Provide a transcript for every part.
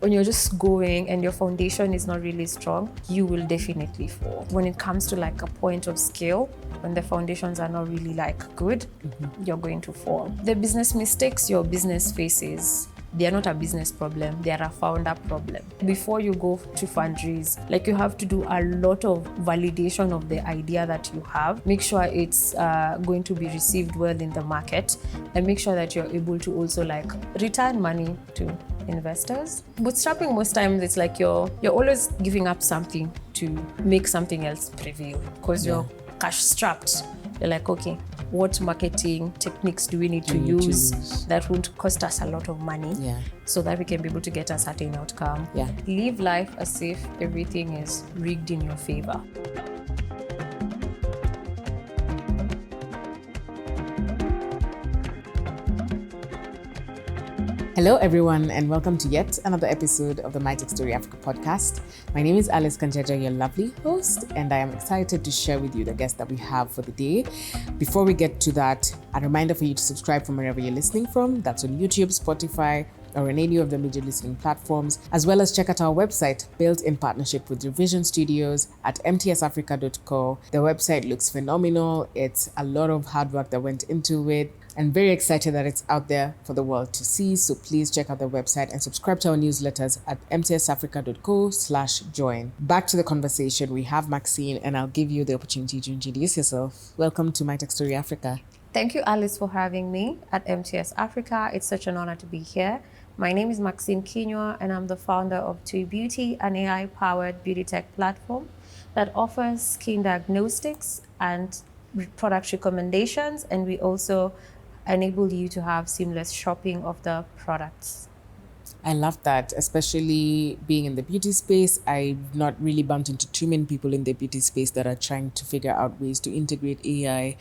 when you're just going and your foundation is not really strong, you will definitely fall. When it comes to like a point of scale, when the foundations are not really like good, you're going to fall. The business mistakes your business faces, they are not a business problem, they are a founder problem. Before you go to fundraise, like you have to do a lot of validation of the idea that you have. Make sure it's going to be received well in the market, and make sure that you're able to also like return money to investors. Bootstrapping, most times it's like you're always giving up something to make something else prevail, because you're cash strapped. You're like, okay, what marketing techniques do we need to use that won't cost us a lot of money so that we can be able to get a certain outcome? Live life as if everything is rigged in your favor. Hello, everyone, and welcome to yet another episode of the My Tech Story Africa podcast. My name is Alice Kanjaja, your lovely host, and I am excited to share with you the guest that we have for the day. Before we get to that, a reminder for you to subscribe from wherever you're listening from. That's on YouTube, Spotify, or on any of the major listening platforms, as well as check out our website, built in partnership with Revision Studios at mtsafrica.co. The website looks phenomenal. It's a lot of hard work that went into it, and very excited that it's out there for the world to see. So please check out the website and subscribe to our newsletters at mtsafrica.co/join. Back to the conversation. We have Maxine, and I'll give you the opportunity to introduce yourself. Welcome to My Tech Story Africa. Thank you, Alice, for having me at MTS Africa. It's such an honor to be here. My name is Maxine Kinyua, and I'm the founder of Tui Beauty, an AI-powered beauty tech platform that offers skin diagnostics and product recommendations, and we also enable you to have seamless shopping of the products. I love that, especially being in the beauty space. I've not really bumped into too many people in the beauty space that are trying to figure out ways to integrate AI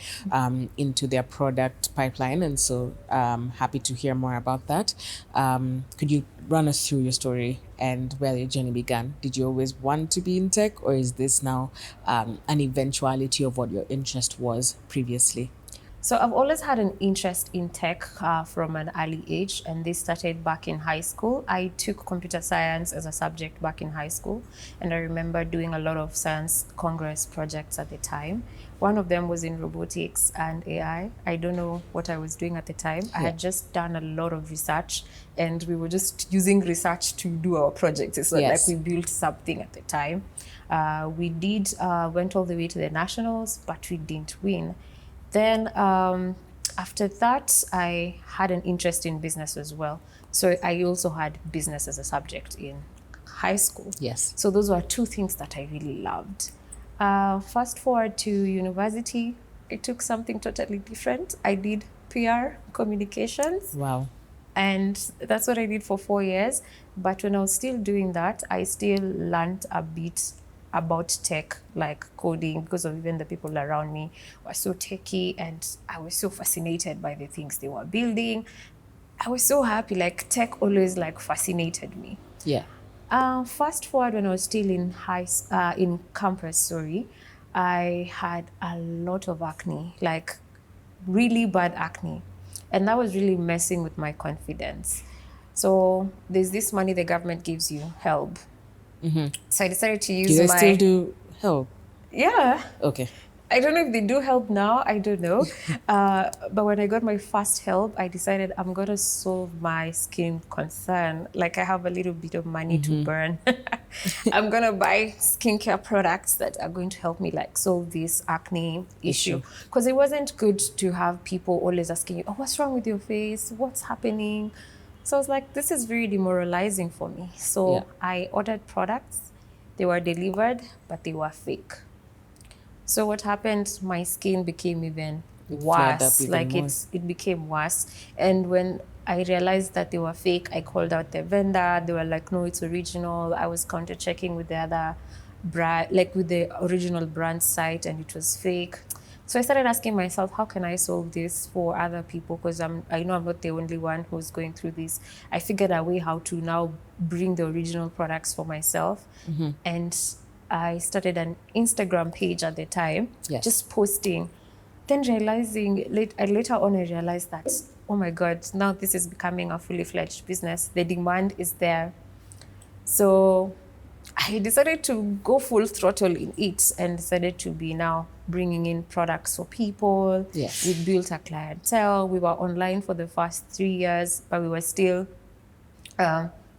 into their product pipeline. And so happy to hear more about that. Could you run us through your story and where your journey began? Did you always want to be in tech, or is this now an eventuality of what your interest was previously? So I've always had an interest in tech from an early age, and this started back in high school. I took computer science as a subject back in high school, and I remember doing a lot of science congress projects at the time. One of them was in robotics and AI. I don't know what I was doing at the time. I had just done a lot of research, and we were just using research to do our projects. It's not like we built something at the time. We went all the way to the nationals, but we didn't win. Then after that, I had an interest in business as well. So I also had business as a subject in high school. Yes. So those were two things that I really loved. Fast forward to university, I took something totally different. I did PR communications. Wow. And that's what I did for 4 years. But when I was still doing that, I still learned a bit about tech, like coding, because of even the people around me were so techy, and I was so fascinated by the things they were building. I was so happy, like tech always like fascinated me. Yeah. Fast forward, when I was still in in campus, I had a lot of acne, like really bad acne. And that was really messing with my confidence. So there's this money the government gives you, help. So I decided to use Do they still do help? Yeah. Okay. I don't know if they do help now. I don't know. But when I got my first help, I decided I'm going to solve my skin concern. Like I have a little bit of money to burn. I'm going to buy skincare products that are going to help me like solve this acne issue. Because it wasn't good to have people always asking you, oh, what's wrong with your face? What's happening? So I was like, this is very demoralizing for me. So I ordered products. They were delivered, but they were fake. So what happened? My skin became even worse. It became worse. And when I realized that they were fake, I called out the vendor. They were like, no, it's original. I was counter checking with the other brand, like with the original brand site, and it was fake. So I started asking myself, how can I solve this for other people? Because I know I'm not the only one who's going through this. I figured a way how to now bring the original products for myself. And I started an Instagram page at the time, just posting. Then later on I realized that, oh my God, now this is becoming a fully fledged business. The demand is there. So I decided to go full throttle in it and decided to be now bringing in products for people. Yes. We built a clientele. We were online for the first 3 years, but we were still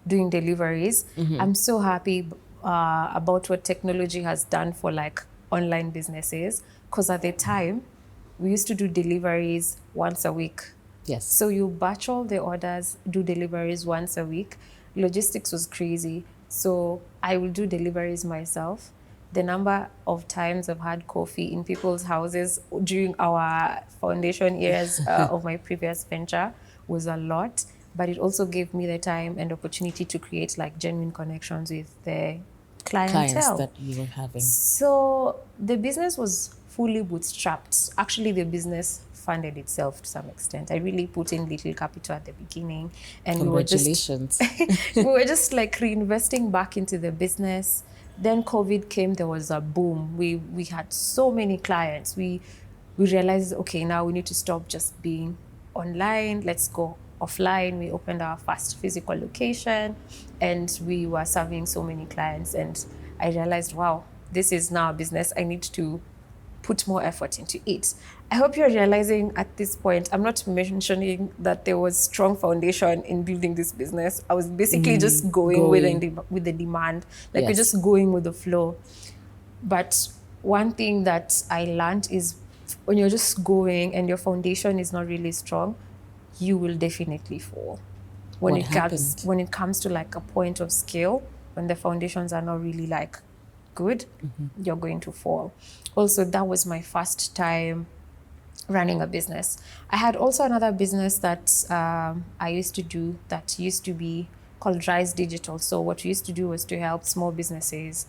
doing deliveries. I'm so happy about what technology has done for like online businesses, because at the time we used to do deliveries once a week. Yes. So you batch all the orders, do deliveries once a week. Logistics was crazy. So I will do deliveries myself. The number of times I've had coffee in people's houses during our foundation years of my previous venture was a lot. But it also gave me the time and opportunity to create like genuine connections with the Clients clientele. that you were having. So the business was fully bootstrapped. Actually, the business funded itself to some extent. I really put in little capital at the beginning, and Congratulations. we were just like reinvesting back into the business. Then COVID came. There was a boom. We had so many clients. We realized, okay, now we need to stop just being online. Let's go offline. We opened our first physical location, and we were serving so many clients. And I realized, wow, this is now a business. I need to put more effort into it. I hope you're realizing at this point, I'm not mentioning that there was strong foundation in building this business. I was basically just going with the demand. Like we're Yes. just going with the flow. But one thing that I learned is when you're just going and your foundation is not really strong, you will definitely fall. What happened? When it comes to like a point of scale, when the foundations are not really like good, you're going to fall. Also, that was my first time running a business. I had also another business that I used to do that used to be called Rise Digital. So what we used to do was to help small businesses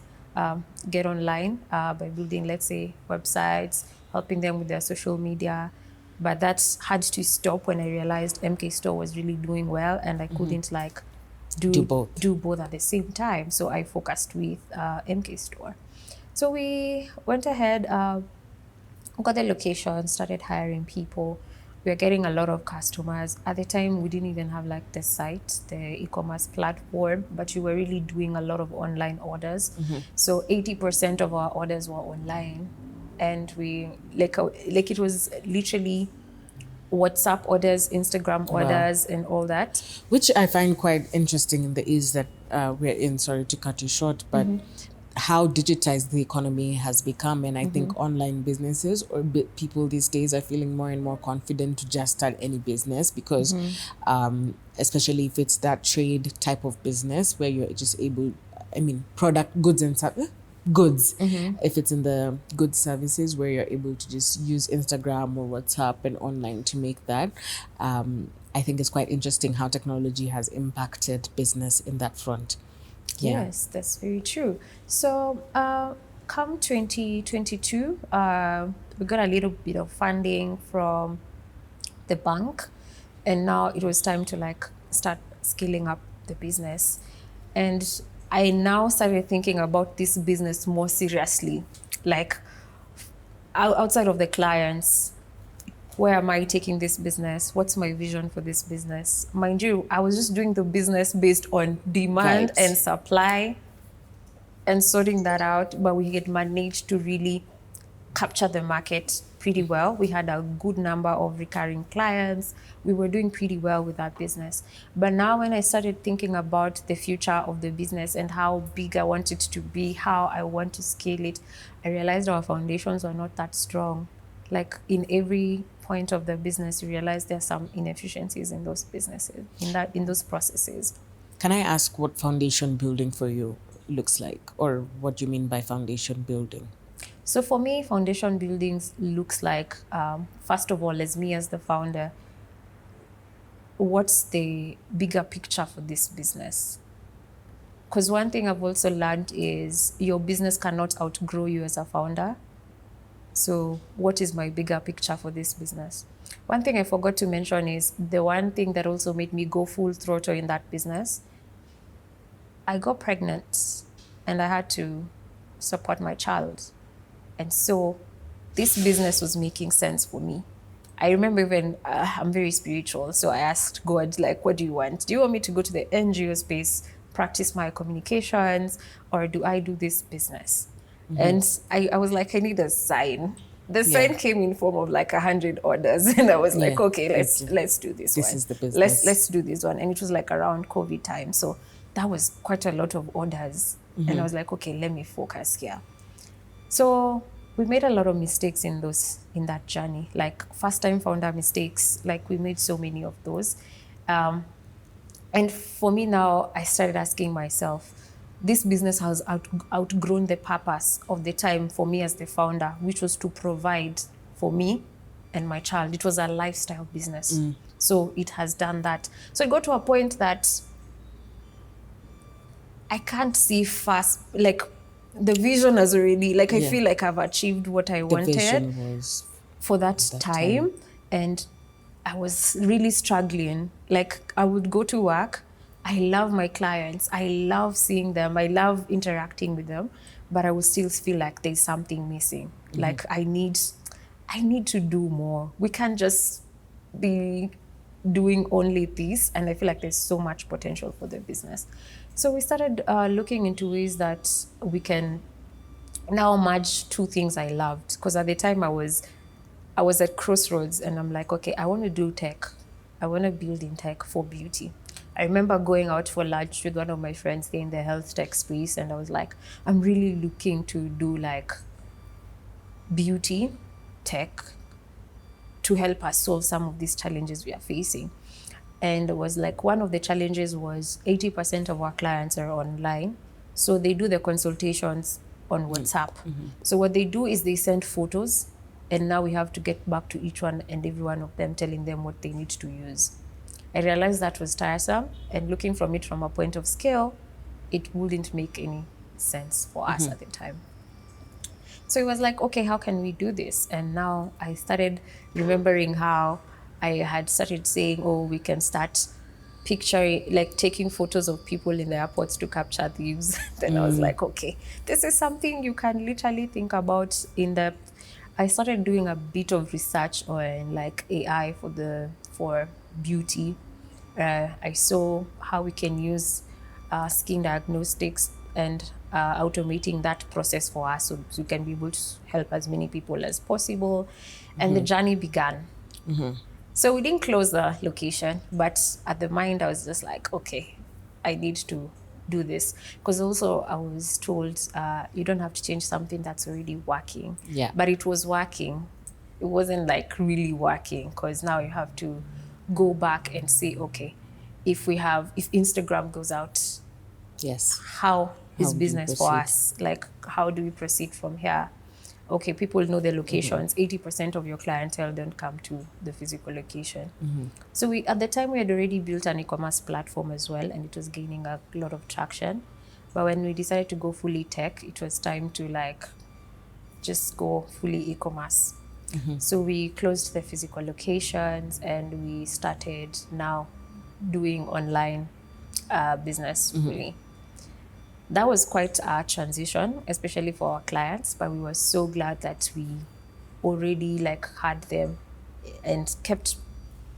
get online by building, let's say, websites, helping them with their social media. But that had to stop when I realized MK Store was really doing well, and I couldn't like Do both. do both at the same time. So I focused with MK Store. So we went ahead, got the location, started hiring people. We were getting a lot of customers. At the time, we didn't even have like the site, the e-commerce platform, but we were really doing a lot of online orders. So 80% of our orders were online, and we like it was literally WhatsApp orders, Instagram orders, and all that. Which I find quite interesting in the age that we're in. Sorry to cut you short, but how digitized the economy has become. And I think online businesses or people these days are feeling more and more confident to just start any business because especially if it's that trade type of business where you're just able, I mean, product, goods and goods. If it's in the goods services where you're able to just use Instagram or WhatsApp and online to make that. I think it's quite interesting how technology has impacted business in that front. Yeah. Yes, that's very true. So, come 2022, we got a little bit of funding from the bank, and now it was time to like start scaling up the business. And I now started thinking about this business more seriously, like outside of the clients. Where am I taking this business? What's my vision for this business? Mind you, I was just doing the business based on demand Vibes. and supply and sorting that out, but we had managed to really capture the market pretty well. We had a good number of recurring clients. We were doing pretty well with that business. But now when I started thinking about the future of the business and how big I want it to be, how I want to scale it, I realized our foundations are not that strong. Like in every point of the business, you realize there's some inefficiencies in those businesses, in those processes. Can I ask what foundation building for you looks like, or what you mean by foundation building? So for me, foundation building looks like, first of all, as me as the founder, what's the bigger picture for this business? Because one thing I've also learned is your business cannot outgrow you as a founder. So what is my bigger picture for this business? One thing I forgot to mention is the one thing that also made me go full throttle in that business. I got pregnant and I had to support my child. And so this business was making sense for me. I remember even, I'm very spiritual. So I asked God, like, what do you want? Do you want me to go to the NGO space, practice my communications, or do I do this business? And I was like, I need a sign. The sign came in form of like 100 orders, and I was like, okay, let's do this one. This is the business. Let's do this one. And it was like around COVID time, so that was quite a lot of orders. And I was like, okay, let me focus here. So we made a lot of mistakes in that journey, like first time founder mistakes. Like we made so many of those. And for me now, I started asking myself, this business has outgrown the purpose of the time for me as the founder, which was to provide for me and my child. It was a lifestyle business. So it has done that. So it got to a point that I can't see fast, like the vision has already, like I feel like I've achieved what I wanted. The vision was for that time. And I was really struggling. Like I would go to work. I love my clients. I love seeing them. I love interacting with them, but I would still feel like there's something missing. Like I need to do more. We can't just be doing only this. And I feel like there's so much potential for the business. So we started looking into ways that we can now merge two things I loved. Because at the time I was at crossroads, and I'm like, okay, I want to do tech. I want to build in tech for beauty. I remember going out for lunch with one of my friends in the health tech space, and I was like, I'm really looking to do like beauty tech to help us solve some of these challenges we are facing. And it was like, one of the challenges was 80% of our clients are online. So they do the consultations on WhatsApp. So what they do is they send photos, and now we have to get back to each one and every one of them, telling them what they need to use. I realized that was tiresome, and looking from it from a point of scale, it wouldn't make any sense for us at the time. So it was like, okay, how can we do this? And now I started remembering how I had started saying, oh, we can start picturing, like taking photos of people in the airports to capture thieves. Then I was like, okay, this is something you can literally think about in depth. I started doing a bit of research on like AI for beauty. I saw how we can use skin diagnostics and automating that process for us, so we can be able to help as many people as possible. And the journey began. So we didn't close the location, but at the mind I was just like, okay, I need to do this. Because also I was told you don't have to change something that's already working. But it was working. It wasn't like really working, because now you have to go back and say, okay, if Instagram goes out, how is business for us? Like, how do we proceed from here? Okay, people know the locations. 80% of your clientele don't come to the physical location. So at the time, we had already built an e-commerce platform as well, and it was gaining a lot of traction. But when we decided to go fully tech, it was time to like just go fully e-commerce. So we closed the physical locations, and we started now doing online business fully. That was quite a transition, especially for our clients, but we were so glad that we already like had them and kept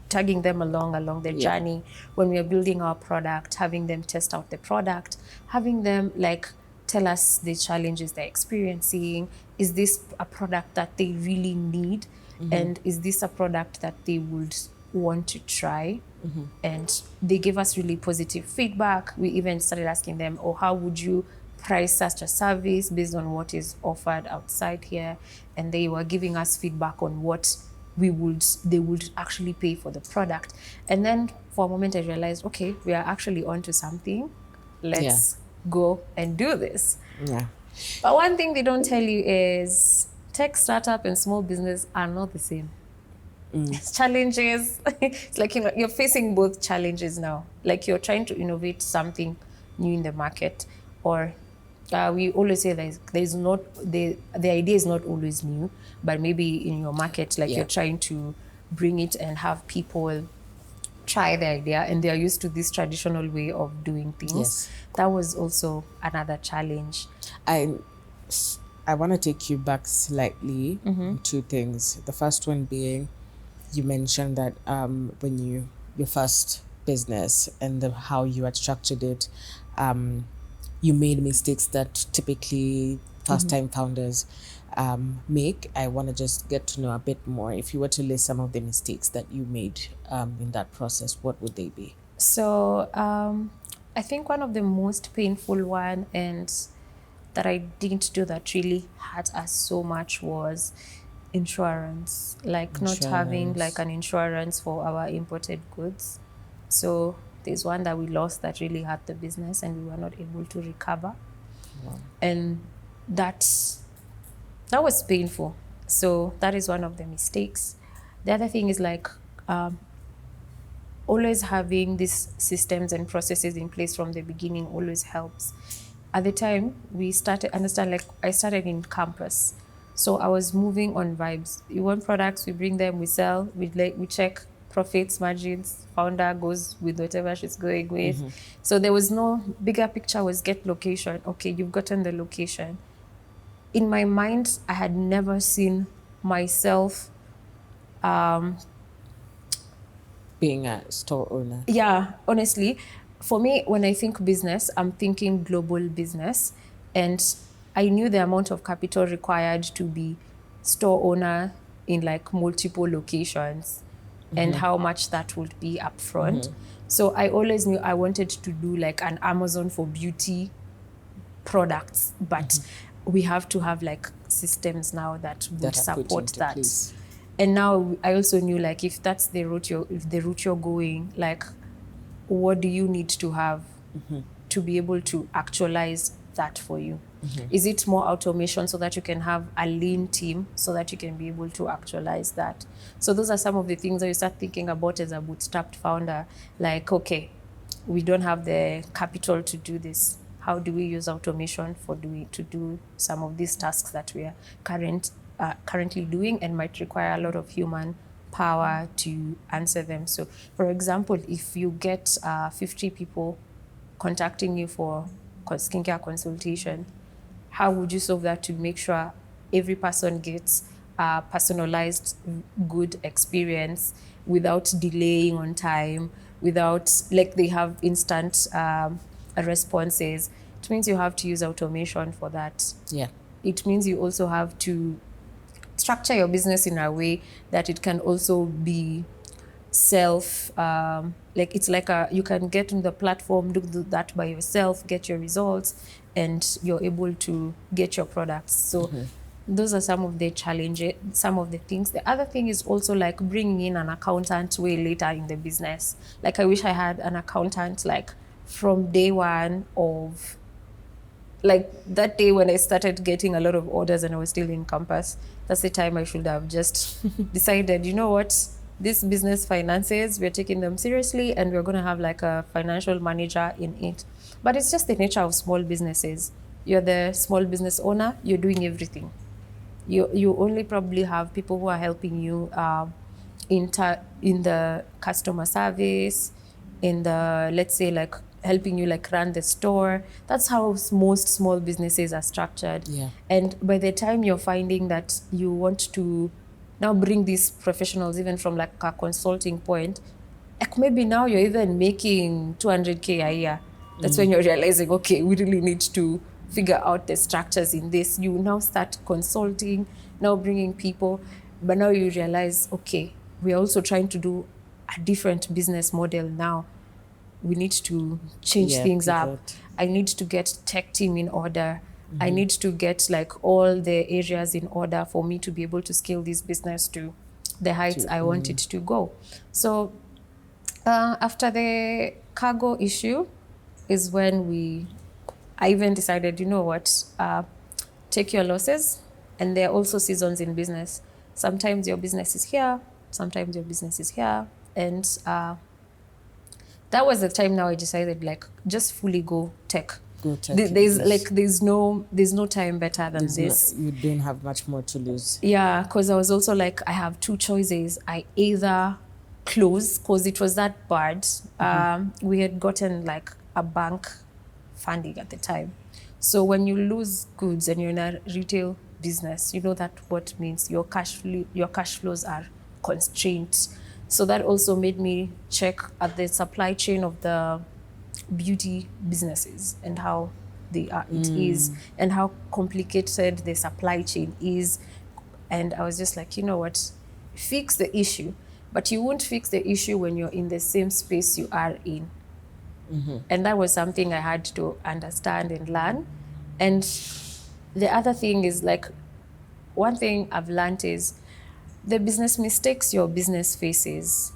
tagging them along the journey when we were building our product, having them test out the product, having them like tell us the challenges they're experiencing. Is this a product that they really need? And is this a product that they would want to try? And they gave us really positive feedback. We even started asking them, oh, how would you price such a service based on what is offered outside here? And they were giving us feedback on what they would actually pay for the product. And then for a moment I realized, okay, we are actually onto something. Let's go and do this. But one thing they don't tell you is tech startup and small business are not the same. Challenges. It's like you're facing both challenges now. Like you're trying to innovate something new in the market, or we always say there's not the idea is not always new, but maybe in your market, like you're trying to bring it and have people try the idea, and they're used to this traditional way of doing things. That was also another challenge. I want to take you back slightly on two things. The first one being, you mentioned that when your first business and how you had structured it, you made mistakes that typically first-time founders make. I want to just get to know a bit more. If you were to list some of the mistakes that you made in that process, what would they be? So I think one of the most painful one and that I didn't do that really hurt us so much was insurance. Like not having like an insurance for our imported goods. So there's one that we lost that really hurt the business and we were not able to recover. Wow. And that was painful. So that is one of the mistakes. The other thing is like always having these systems and processes in place from the beginning always helps. At the time, we started, understand, like I started in campus. So I was moving on vibes. You want products, we bring them, we sell, we check profits, margins, founder goes with whatever she's going with. So there was no bigger picture, was get location. Okay, you've gotten the location. In my mind, I had never seen myself being a store owner. Yeah, honestly, for me, when I think business, I'm thinking global business. And I knew the amount of capital required to be store owner in like multiple locations and how much that would be upfront. So I always knew I wanted to do like an Amazon for beauty products, but we have to have like systems now that would support that. Place. And now I also knew like if that's the route you're going, like what do you need to have to be able to actualize that for you? Is it more automation so that you can have a lean team so that you can be able to actualize that? So those are some of the things that you start thinking about as a bootstrapped founder. Like, okay, we don't have the capital to do this. How do we use automation to do some of these tasks that we are currently doing and might require a lot of human power to answer them? So, for example, if you get 50 people contacting you for skincare consultation, how would you solve that to make sure every person gets a personalized, good experience without delaying on time, without, like they have instant responses? It means you have to use automation for that. Yeah. It means you also have to structure your business in a way that it can also be like it's like you can get on the platform, do that by yourself, get your results, and you're able to get your products. So those are some of the challenges, some of the things. The other thing is also like bringing in an accountant way later in the business. Like I wish I had an accountant like from day one of, like that day when I started getting a lot of orders and I was still in campus. That's the time I should have just decided, you know what, this business finances, we're taking them seriously and we're going to have like a financial manager in it. But it's just the nature of small businesses. You're the small business owner, you're doing everything. You only probably have people who are helping you in the customer service, in the, let's say, like helping you like run the store. That's how most small businesses are structured. Yeah. And by the time you're finding that you want to now bring these professionals even from like a consulting point, like maybe now you're even making 200K a year. That's when you're realizing, okay, we really need to figure out the structures in this. You now start consulting, now bringing people, but now you realize, okay, we're also trying to do a different business model now. We need to change things up. I need to get tech team in order. I need to get like all the areas in order for me to be able to scale this business to the heights I want it to go. So after the cargo issue is when I even decided, you know what, take your losses. And there are also seasons in business. Sometimes your business is here, sometimes your business is here. And that was the time now I decided like just fully go tech. There's no time better than this. You don't have much more to lose. Yeah, because I was also like, I have two choices. I either close, because it was that bad. We had gotten like a bank funding at the time. So when you lose goods and you're in a retail business, you know that what means your cash flows are constrained. So that also made me check at the supply chain of the beauty businesses and how it is, and how complicated the supply chain is. And I was just like, you know what, fix the issue. But you won't fix the issue when you're in the same space you are in. And that was something I had to understand and learn. And the other thing is, like, one thing I've learned is the business mistakes your business faces,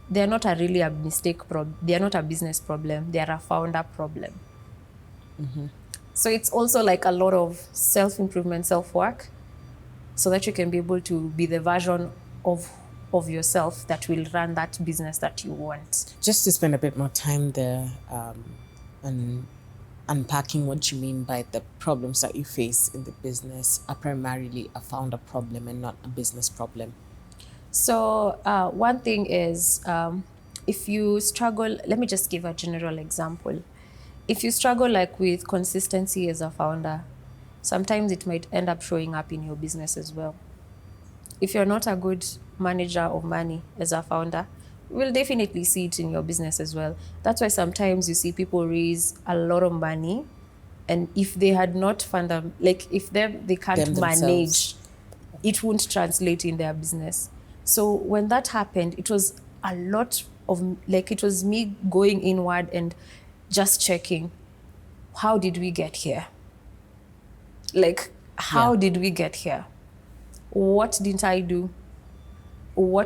they're not a really a mistake problem. They're not a business problem. They're a founder problem. So it's also like a lot of self-improvement, self-work, so that you can be able to be the version of yourself that will run that business that you want. Just to spend a bit more time there, and unpacking what you mean by the problems that you face in the business are primarily a founder problem and not a business problem. So one thing is, if you struggle, let me just give a general example. If you struggle like with consistency as a founder, sometimes it might end up showing up in your business as well. If you're not a good manager of money as a founder, you will definitely see it in your business as well. That's why sometimes you see people raise a lot of money, and if they had not found like if they can't manage, it won't translate in their business. So when that happened, it was a lot of, like, it was me going inward and just checking, how did we get here? Like, how did we get here? What didn't I do? How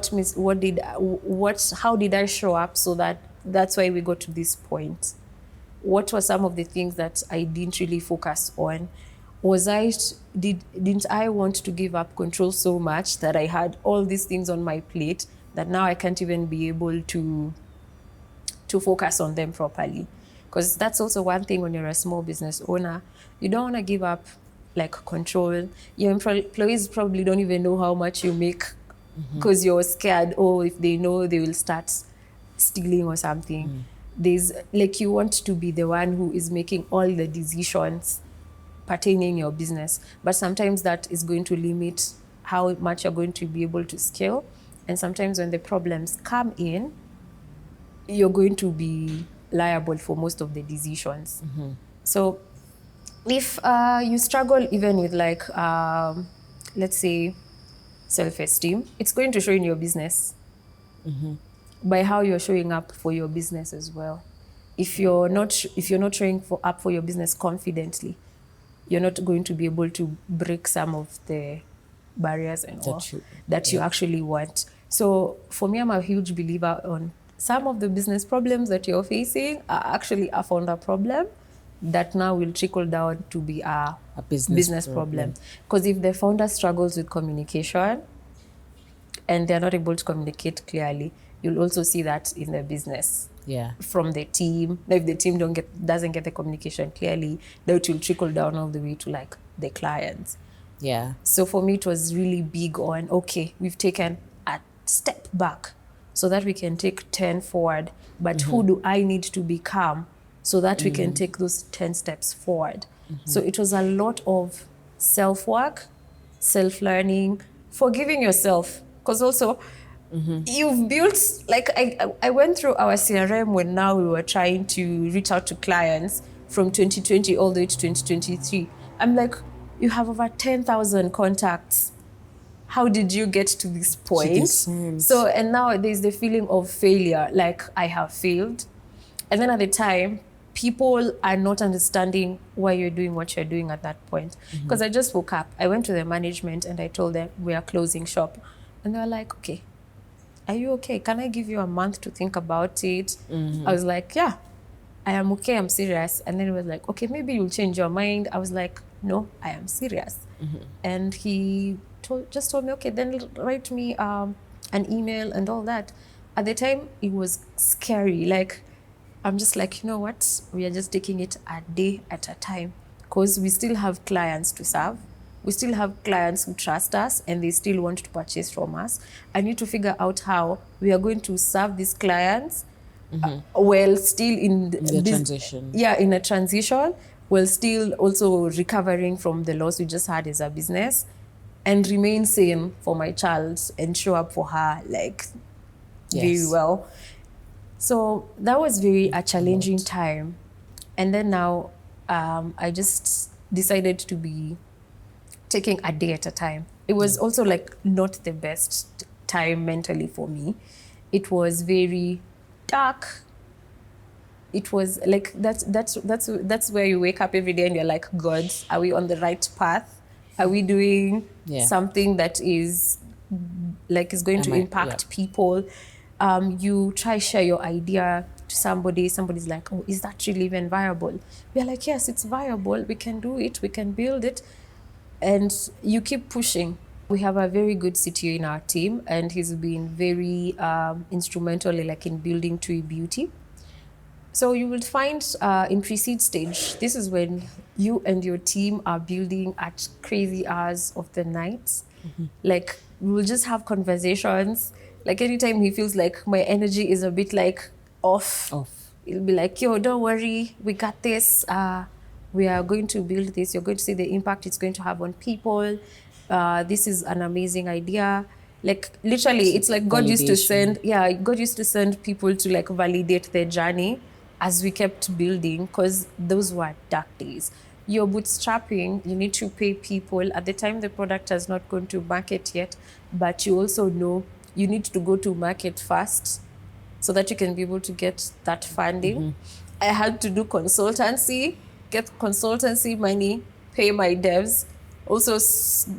did I show up so that's why we got to this point? What were some of the things that I didn't really focus on? Didn't I want to give up control so much that I had all these things on my plate that now I can't even be able to focus on them properly? Because that's also one thing when you're a small business owner, you don't want to give up like control. Your employees probably don't even know how much you make, because you're scared, if they know, they will start stealing or something. There's like, you want to be the one who is making all the decisions pertaining your business, but sometimes that is going to limit how much you're going to be able to scale. And sometimes when the problems come in, you're going to be liable for most of the decisions. So if you struggle even with like, let's say, self-esteem, it's going to show in your business by how you're showing up for your business as well. If you're not showing up for your business confidently, you're not going to be able to break some of the barriers and that you actually want. So for me, I'm a huge believer on some of the business problems that you're facing are actually a founder problem that now will trickle down to be a business problem. Because if the founder struggles with communication and they're not able to communicate clearly, you'll also see that in the business. From the team. Now, if the team doesn't get the communication clearly, that will trickle down all the way to like the clients. So for me, it was really big on, okay, we've taken a step back so that we can take 10 forward, but who do I need to become so that we can take those 10 steps forward? So it was a lot of self-work, self-learning, forgiving yourself, because also you've built, like, I went through our CRM when now we were trying to reach out to clients from 2020 all the way to 2023. I'm like, you have over 10,000 contacts. How did you get to this point? So, and now there's the feeling of failure, like I have failed. And then at the time, people are not understanding why you're doing what you're doing at that point. Because I just woke up, I went to the management and I told them we are closing shop. And they were like, okay, are you okay? Can I give you a month to think about it? I was like, yeah, I am okay, I'm serious. And then he was like, okay, maybe you'll change your mind. I was like, no, I am serious. And he just told me, okay, then write me an email and all that. At the time, it was scary. Like, I'm just like, you know what? We are just taking it a day at a time, because we still have clients to serve. We still have clients who trust us and they still want to purchase from us. I need to figure out how we are going to serve these clients while still in the transition. In a transition, while still also recovering from the loss we just had as a business, and remain sane for my child and show up for her like very well. So that was very a challenging time. And then now I just decided to be taking a day at a time. It was also like not the best time mentally for me. It was very dark. It was like that's where you wake up every day and you're like, God, are we on the right path? Are we doing something that is like is going to impact people? You try share your idea to somebody. Somebody's like, oh, is that really even viable? We're like, yes, it's viable. We can do it. We can build it. And you keep pushing. We have a very good CTO in our team, and he's been very instrumental like in building Tui Beauty. So you will find in pre-seed stage, this is when you and your team are building at crazy hours of the night. Like we will just have conversations. Like anytime he feels like my energy is a bit like off. He'll be like, yo, don't worry, we got this. We are going to build this. You're going to see the impact it's going to have on people. This is an amazing idea. Like literally, it's like God used to send, God used to send people to like validate their journey as we kept building, because those were dark days. You're bootstrapping, you need to pay people. At the time, the product has not gone to market yet, but you also know you need to go to market first so that you can be able to get that funding. I had to do consultancy, get consultancy money, pay my devs. Also,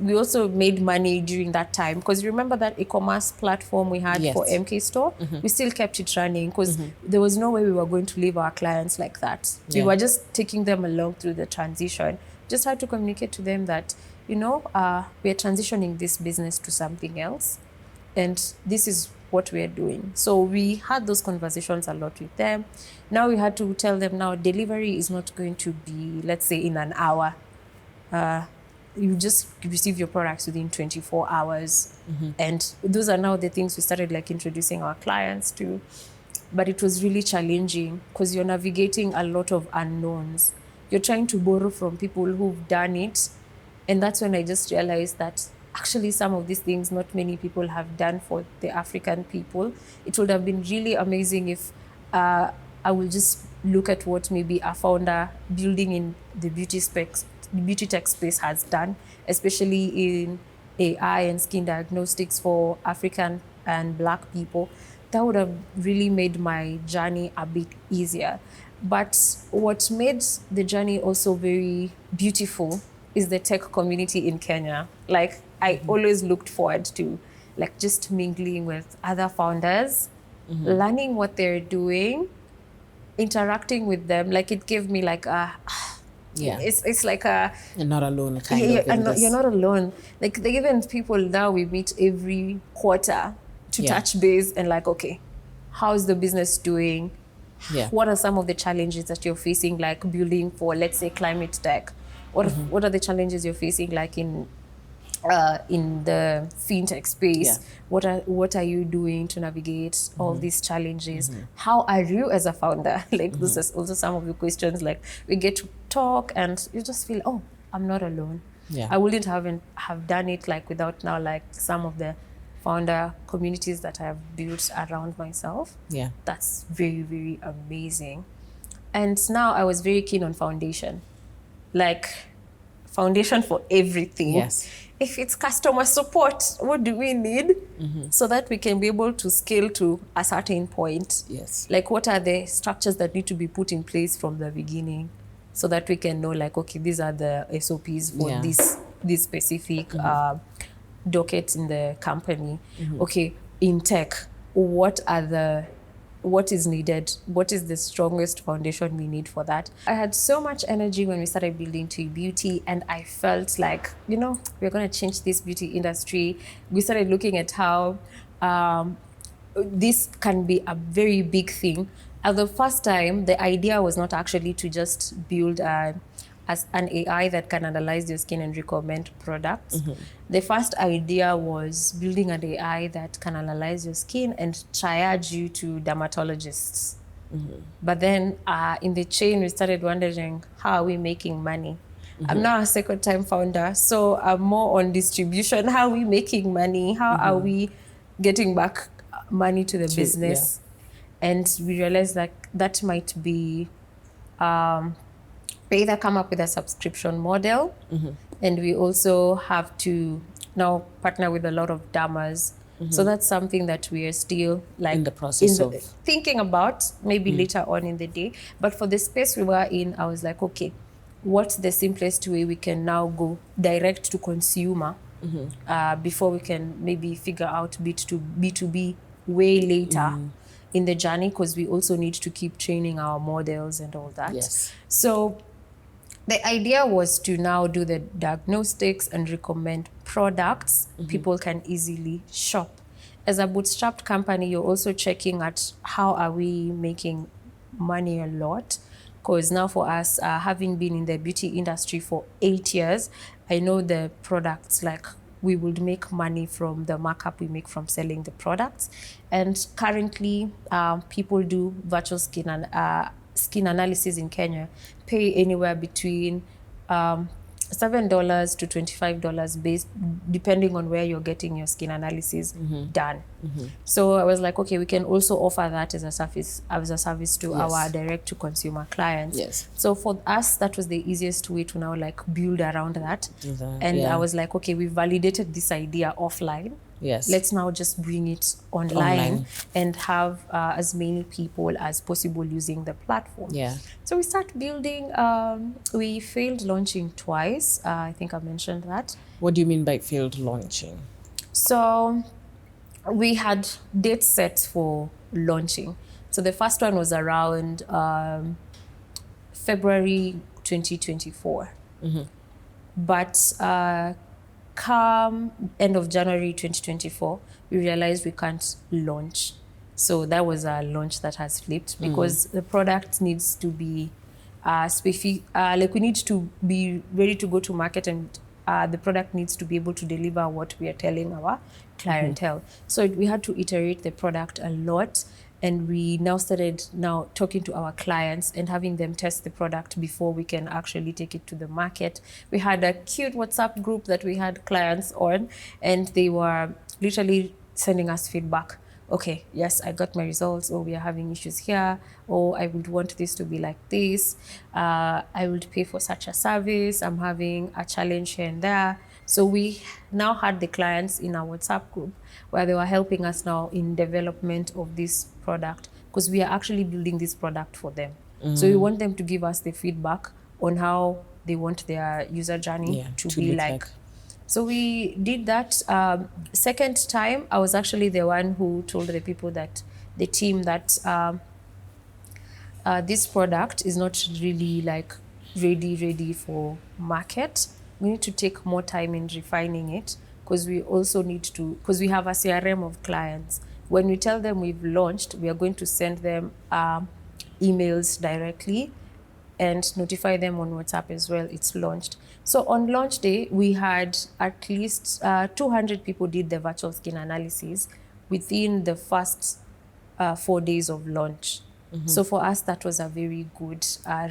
we also made money during that time, because remember that e-commerce platform we had for MK Store? We still kept it running because there was no way we were going to leave our clients like that. We were just taking them along through the transition. Just had to communicate to them that, we are transitioning this business to something else. And this is what we're doing. So we had those conversations a lot with them. Now we had to tell them now delivery is not going to be, let's say, in an hour. You just receive your products within 24 hours. And those are now the things we started like introducing our clients to. But it was really challenging because you're navigating a lot of unknowns. You're trying to borrow from people who've done it. And that's when I just realized that actually some of these things not many people have done for the African people. It would have been really amazing if I will just look at what maybe a founder building in the beauty tech space has done, especially in AI and skin diagnostics for African and Black people. That would have really made my journey a bit easier. But what made the journey also very beautiful is the tech community in Kenya. Like I always looked forward to like just mingling with other founders, learning what they're doing, interacting with them. Like it gave me like a it's like a you're not alone kind of you're not alone. Like they even people now we meet every quarter to touch base and like, okay, how's the business doing? What are some of the challenges that you're facing, like building for, let's say, climate tech? What are the challenges you're facing, like in the fintech space? What are you doing to navigate all these challenges? How are you as a founder? Like this is also some of the questions. Like we get to talk and you just feel, oh, I'm not alone. I wouldn't have done it like without now like some of the founder communities that I have built around myself. That's very, very amazing. And now I was very keen on foundation. Like foundation for everything. If it's customer support, what do we need so that we can be able to scale to a certain point? Like what are the structures that need to be put in place from the beginning so that we can know like, okay, these are the SOPs for this specific docket in the company. Okay, in tech, what is needed? What is the strongest foundation we need for that? I had so much energy when we started building Tui Beauty, and I felt like, we're going to change this beauty industry. We started looking at how this can be a very big thing. At the first time, the idea was not actually to just build as an AI that can analyze your skin and recommend products. The first idea was building an AI that can analyze your skin and triage you to dermatologists. But then in the chain, we started wondering, how are we making money? I'm now a second time founder, so I'm more on distribution. How are we making money? How are we getting back money to the business? And we realized that might be, we either come up with a subscription model, and we also have to now partner with a lot of dammers. So that's something that we are still like In the process of thinking about, maybe later on in the day. But for the space we were in, I was like, okay, what's the simplest way we can now go direct to consumer, before we can maybe figure out B2B way later in the journey, because we also need to keep training our models and all that. Yes. So the idea was to now do the diagnostics and recommend products people can easily shop. As a bootstrapped company, you're also checking at how are we making money a lot. Because now for us, having been in the beauty industry for 8 years, I know the products, like we would make money from the markup we make from selling the products. And currently, people do virtual skin and skin analysis in Kenya, pay anywhere between $7 to $25 based, depending on where you're getting your skin analysis done. So I was like, okay, we can also offer that as a service to our direct to consumer clients. Yes. So for us, that was the easiest way to now like build around that. And I was like, okay, we validated this idea offline. Yes. Let's now just bring it online. And have as many people as possible using the platform. Yeah. So we start building. We failed launching twice. I think I mentioned that. What do you mean by failed launching? So we had dates set for launching. So the first one was around February 2024. But come end of January 2024, we realized we can't launch. So that was a launch that has flipped, because the product needs to be specific. Like we need to be ready to go to market, and the product needs to be able to deliver what we are telling our clientele. So we had to iterate the product a lot. And we now started talking to our clients and having them test the product before we can actually take it to the market. We had a cute WhatsApp group that we had clients on, and they were literally sending us feedback. Okay, yes, I got my results, or we are having issues here, or I would want this to be like this. I would pay for such a service. I'm having a challenge here and there. So we now had the clients in our WhatsApp group where they were helping us now in development of this product, because we are actually building this product for them. So we want them to give us the feedback on how they want their user journey to be like. So we did that. Second time, I was actually the one who told the people that, the team, that this product is not really like ready for market. We need to take more time in refining it, because we also need to, because we have a CRM of clients. When we tell them we've launched, we are going to send them emails directly and notify them on WhatsApp as well, it's launched. So on launch day, we had at least 200 people did the virtual skin analysis within the first 4 days of launch. So for us, that was a very good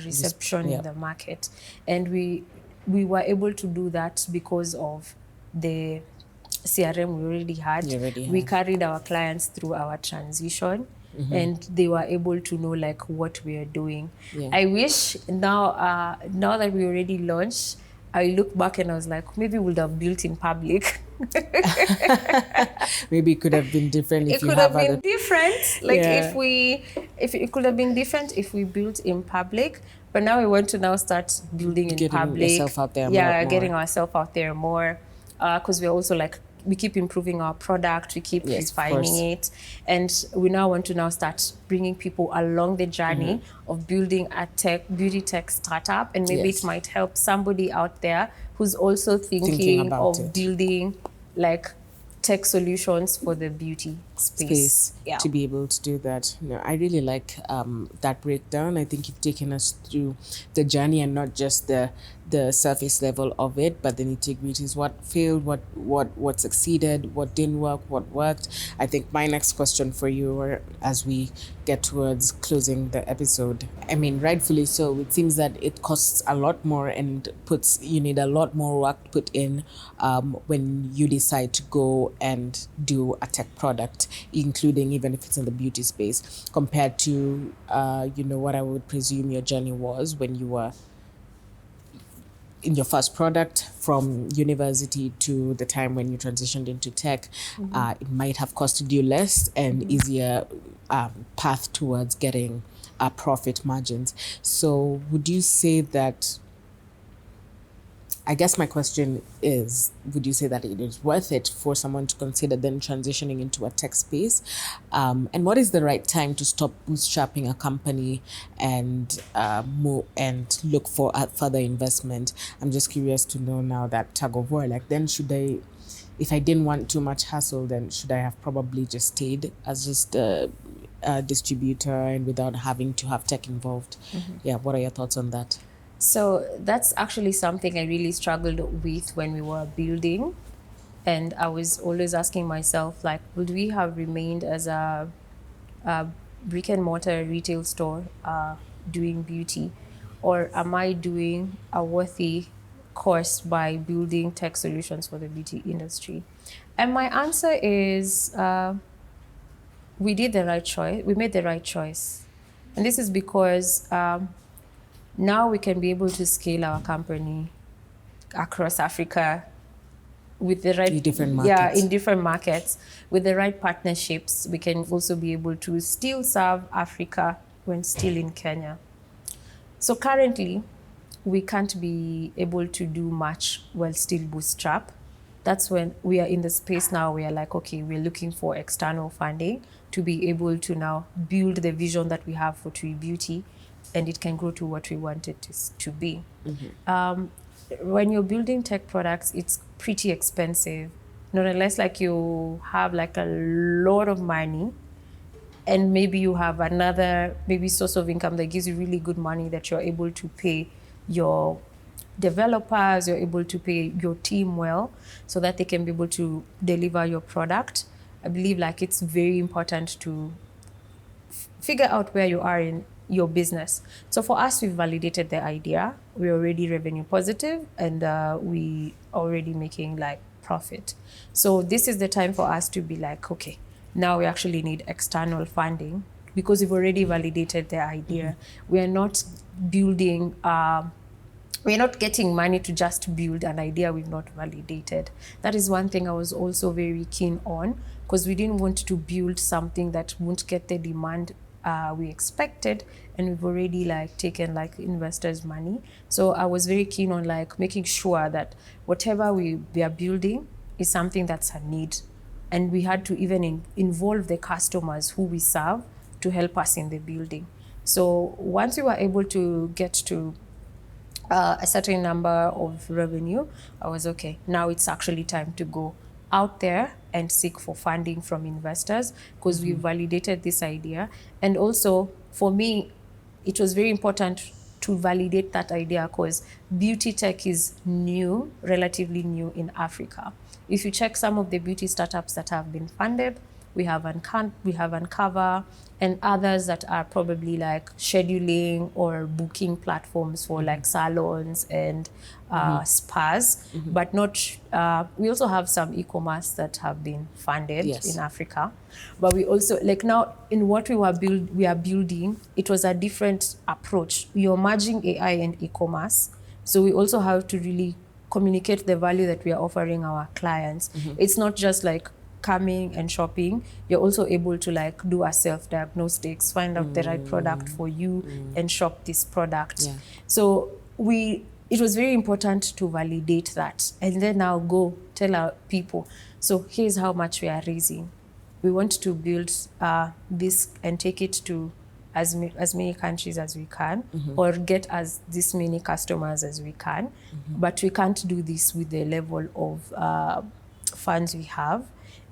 reception in the market. And we were able to do that because of the CRM we already had. We carried our clients through our transition. And they were able to know like what we are doing. I wish now that we already launched, I look back and I was like, maybe we would have built in public. Maybe it could have been different if it could have been different. Like if it could have been different if we built in public. But now we want to now start building in public. Getting yourself out there more. Getting ourselves out there more. Because we're also like, we keep improving our product, we keep refining it, and we now want to now start bringing people along the journey of building a beauty tech startup, and maybe it might help somebody out there who's also thinking of building like tech solutions for the beauty space. To be able to do that. I really like that breakdown. I think you've taken us through the journey, and not just the surface level of it, but the nitty-gritties. What failed, what succeeded, what didn't work, what worked. I think my next question for you, or as we get towards closing the episode, I mean, rightfully so, it seems that it costs a lot more and you need a lot more work put in when you decide to go and do a tech product. market, including even if it's in the beauty space, compared to, what I would presume your journey was when you were in your first product from university to the time when you transitioned into tech. It might have costed you less and easier path towards getting profit margins. So would you say that, I guess my question is, would you say that it is worth it for someone to consider then transitioning into a tech space? And what is the right time to stop bootstrapping a company and move and look for further investment? I'm just curious to know now that tug of war. Like, then should I, if I didn't want too much hassle, then should I have probably just stayed as just a distributor and without having to have tech involved? Yeah, what are your thoughts on that? So that's actually something I really struggled with when we were building. And I was always asking myself, like, would we have remained as a brick and mortar retail store doing beauty? Or am I doing a worthy course by building tech solutions for the beauty industry? And my answer is we did the right choice. We made the right choice. And this is because now we can be able to scale our company across Africa with the right In different markets. Yeah, in different markets. With the right partnerships, we can also be able to still serve Africa when still in Kenya. So currently, we can't be able to do much while still bootstrap. That's when we are in the space now. We are like, okay, we're looking for external funding to be able to now build the vision that we have for Tui Beauty, and it can grow to what we want it to be. When you're building tech products, it's pretty expensive. Not unless like you have like a lot of money and maybe you have another maybe source of income that gives you really good money that you're able to pay your developers, you're able to pay your team well so that they can be able to deliver your product. I believe like it's very important to figure out where you are in your business. So for us, we've validated the idea. We're already revenue positive and we already making like profit. So this is the time for us to be like, okay, now we actually need external funding because we've already validated the idea. We are not building, we're not getting money to just build an idea we've not validated. That is one thing I was also very keen on because we didn't want to build something that won't get the demand we expected, and we've already like taken like investors' money. So I was very keen on like making sure that whatever we are building is something that's a need, and we had to even involve the customers who we serve to help us in the building. So once we were able to get to a certain number of revenue, I was okay. Now it's actually time to go out there and seek for funding from investors because we validated this idea. And also for me, it was very important to validate that idea because beauty tech is new, relatively new in Africa. If you check some of the beauty startups that have been funded, we have Uncover and others that are probably like scheduling or booking platforms for like salons and spas, but not, we also have some e-commerce that have been funded in Africa. But we also, like now in what we are building, it was a different approach. We are merging AI and e-commerce. So we also have to really communicate the value that we are offering our clients. It's not just like coming and shopping. You're also able to like do a self-diagnostics, find out the right product for you and shop this product. So it was very important to validate that and then now go tell our people, so here's how much we are raising. We want to build this and take it to as many countries as we can, or get as this many customers as we can. But we can't do this with the level of funds we have.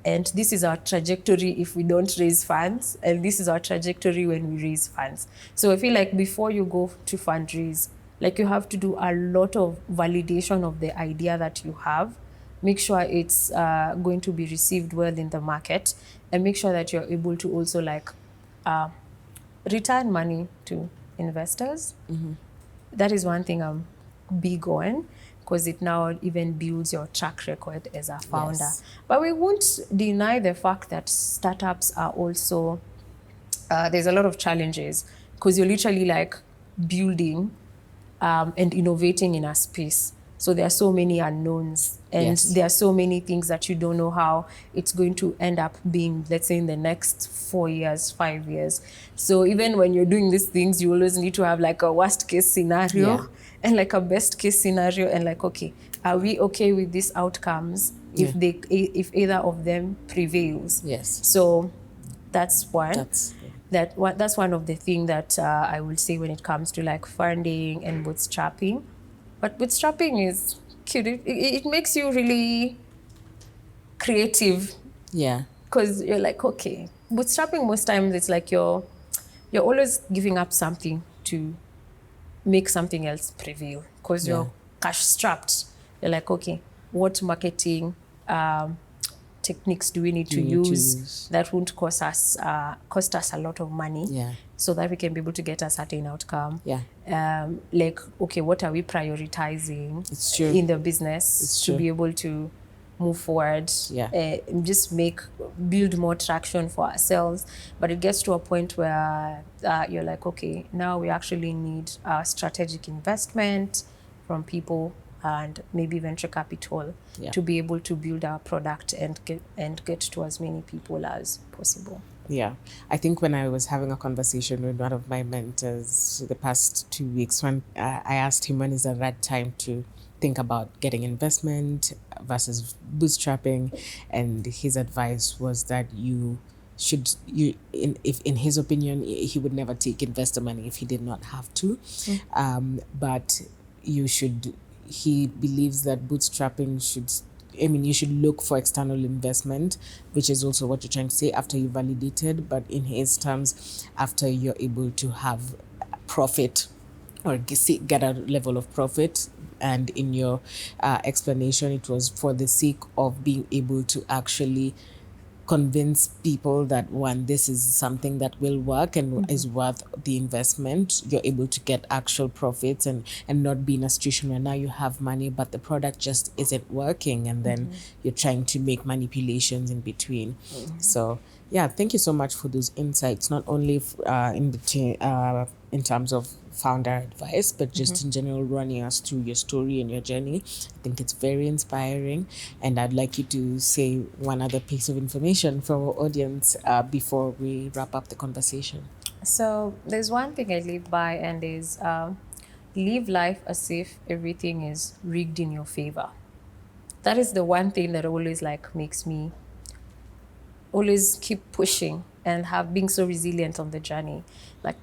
And this is our trajectory if we don't raise funds, and this is our trajectory when we raise funds. So I feel like before you go to fundraise, like you have to do a lot of validation of the idea that you have, make sure it's going to be received well in the market, and make sure that you're able to also like return money to investors. That is one thing I'm big on, because it now even builds your track record as a founder. Yes. But we won't deny the fact that startups are also, there's a lot of challenges, because you're literally like building and innovating in a space. So there are so many unknowns, and Yes. there are so many things that you don't know how it's going to end up being, let's say in the next 4 years, 5 years. So even when you're doing these things, you always need to have like a worst case scenario Yeah. and like a best case scenario, and like, okay, are we okay with these outcomes if Yeah. if either of them prevails? Yes. So that's one. That's That's one of the things that I will say when it comes to like funding and bootstrapping. But bootstrapping is cute. It makes you really creative, yeah. because you're like, okay, bootstrapping most times it's like you're always giving up something to make something else prevail, because Yeah. you're cash strapped. You're like, okay, what marketing techniques do we need Do to you need to use use? that won't cost us a lot of money, Yeah. so that we can be able to get a certain outcome. Yeah. Like, okay, what are we prioritizing It's true. in the business It's to true. be able to move forward, Yeah. just build more traction for ourselves. But it gets to a point where you're like, okay, now we actually need strategic investment from people and maybe venture capital Yeah. to be able to build our product and get to as many people as possible. Yeah, I think when I was having a conversation with one of my mentors the past 2 weeks, when I asked him when is the right time to think about getting investment versus bootstrapping, and his advice was that if in his opinion he would never take investor money if he did not have to, but you should. He believes that bootstrapping should. I mean, you should look for external investment, which is also what you're trying to say after you validated, but in his terms, after you're able to have profit or get a level of profit. And in your explanation, it was for the sake of being able to actually convince people that one, this is something that will work and is worth the investment. You're able to get actual profits and not be in a situation where now you have money but the product just isn't working, and then you're trying to make manipulations in between. So yeah, thank you so much for those insights, not only in terms of founder advice, but just in general, running us through your story and your journey. I think it's very inspiring, and I'd like you to say one other piece of information for our audience before we wrap up the conversation. So there's one thing I live by, and is live life as if everything is rigged in your favor. That is the one thing that always like makes me always keep pushing and have being so resilient on the journey. Like,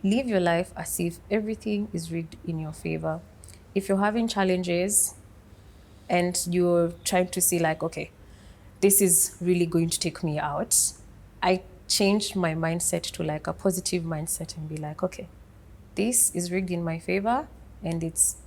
live your life as if everything is rigged in your favor. If you're having challenges and you're trying to see like, okay, this is really going to take me out, I changed my mindset to like a positive mindset and be like, okay, this is rigged in my favor, and it's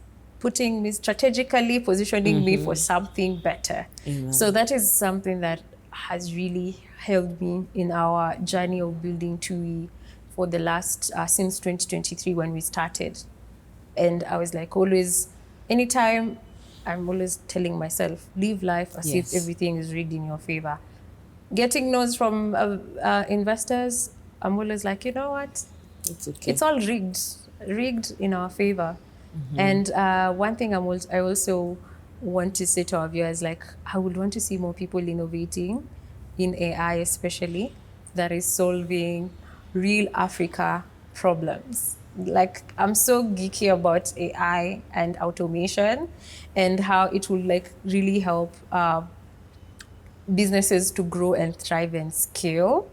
putting me strategically positioning me for something better. Amen. So that is something that has really helped me in our journey of building TUI for the last since 2023 when we started. And I was like, always, anytime, I'm always telling myself, live life as Yes. if everything is rigged in your favor. Getting no's from investors, I'm always like, you know what? It's okay. It's all rigged in our favor. And one thing I also want to say to our viewers, like, I would want to see more people innovating in AI, especially, that is solving real Africa problems. Like, I'm so geeky about AI and automation and how it will like really help businesses to grow and thrive and scale.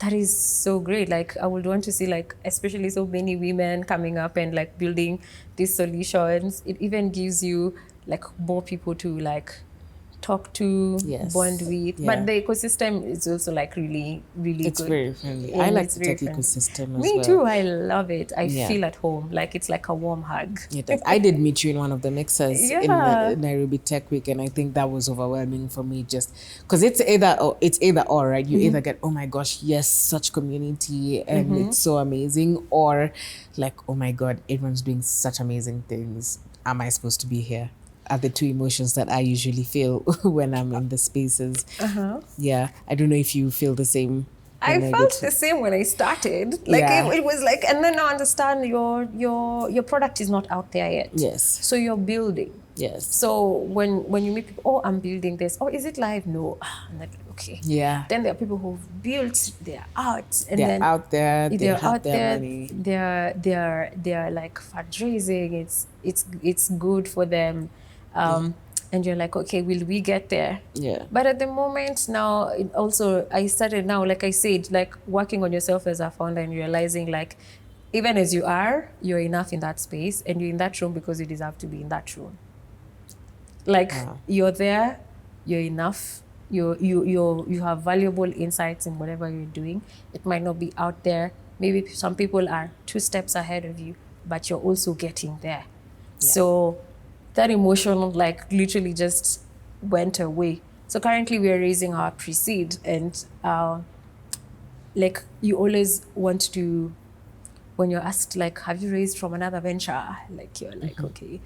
That is so great. Like, I would want to see like, especially so many women coming up and like building these solutions. It even gives you like more people to like talk to, Yes. bond with. Yeah. But the ecosystem is also like really, really It's good. very friendly. Yeah, I like it's the very tech friendly. ecosystem as Me well. too. I love it. I Yeah. feel at home. Like it's like a warm hug. It does. I did meet you in one of the mixers in Yeah. the Nairobi Tech Week, and I think that was overwhelming for me, just because it's either or, right? You either get, oh my gosh, yes, such community, and it's so amazing, or like, oh my god, everyone's doing such amazing things. Am I supposed to be here? Are the two emotions that I usually feel when I'm in the spaces. Yeah, I don't know if you feel the same. I when I go felt to- the same when I started. Like Yeah. it was like, and then I understand your product is not out there yet. Yes. So you're building. Yes. So when you meet people, oh, I'm building this. Oh, is it live? No. And then, okay. Yeah. Then there are people who've built. They're out, and They're then out there. They they're have out their there. money. They're like fundraising. It's good for them. And you're like, okay, will we get there? Yeah. But at the moment now, I started now, like I said, like working on yourself as a founder and realizing like, even as you are, you're enough in that space and you're in that room because you deserve to be in that room. Like you're there, you're enough, you have valuable insights in whatever you're doing. It might not be out there. Maybe some people are 2 steps ahead of you, but you're also getting there. Yeah. So that emotion like literally just went away. So currently we are raising our pre-seed, and like you always want to, when you're asked like, have you raised from another venture? Like you're like, okay,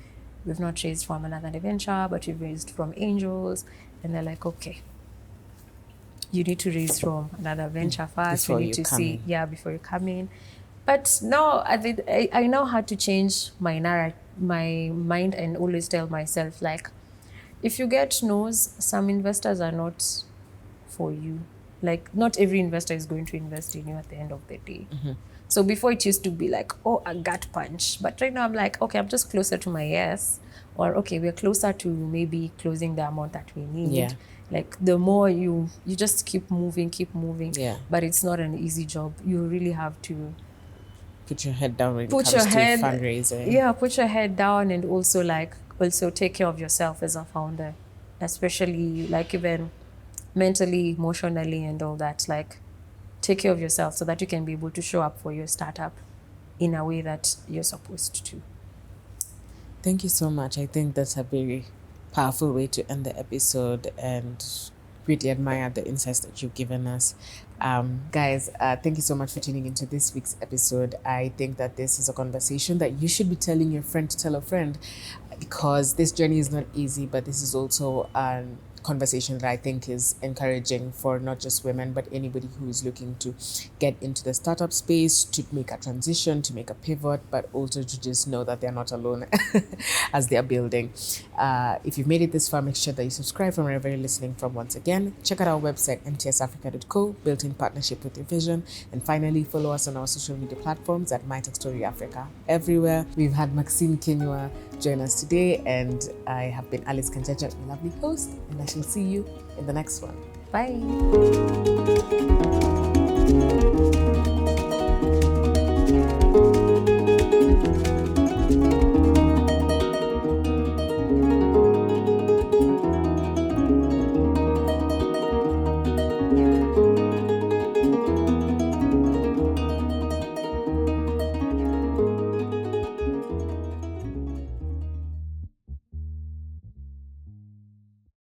we've not raised from another venture, but we've raised from angels. And they're like, okay, you need to raise from another venture first. Before you need you to come see, in. yeah, before you come in. But now I now had to change my my mind and always tell myself like, if you get no's, some investors are not for you. Like not every investor is going to invest in you at the end of the day. So before it used to be like, oh, a gut punch. But right now I'm like, okay, I'm just closer to my yes. Or okay, we're closer to maybe closing the amount that we need. Yeah. Like the more you just keep moving. Yeah. But it's not an easy job. You really have to Put your head down when it put comes your to head fundraising. Yeah, put your head down, and also take care of yourself as a founder, especially like even mentally, emotionally, and all that. Like take care of yourself so that you can be able to show up for your startup in a way that you're supposed to. Thank you so much. I think that's a very powerful way to end the episode, and greatly admire the insights that you've given us. Guys, thank you so much for tuning into this week's episode. I think that this is a conversation that you should be telling your friend to tell a friend, because this journey is not easy, but this is also an conversation that I think is encouraging for not just women, but anybody who is looking to get into the startup space, to make a transition, to make a pivot, but also to just know that they're not alone as they're building. If you've made it this far, make sure that you subscribe from wherever you're listening from. Once again, check out our website, mtsafrica.co, built in partnership with your vision. And finally, follow us on our social media platforms at My Tech Story Africa. Everywhere. We've had Maxine Kinyua join us today, and I have been Alice Kanchecha, your lovely host, and I shall see you in the next one. Bye.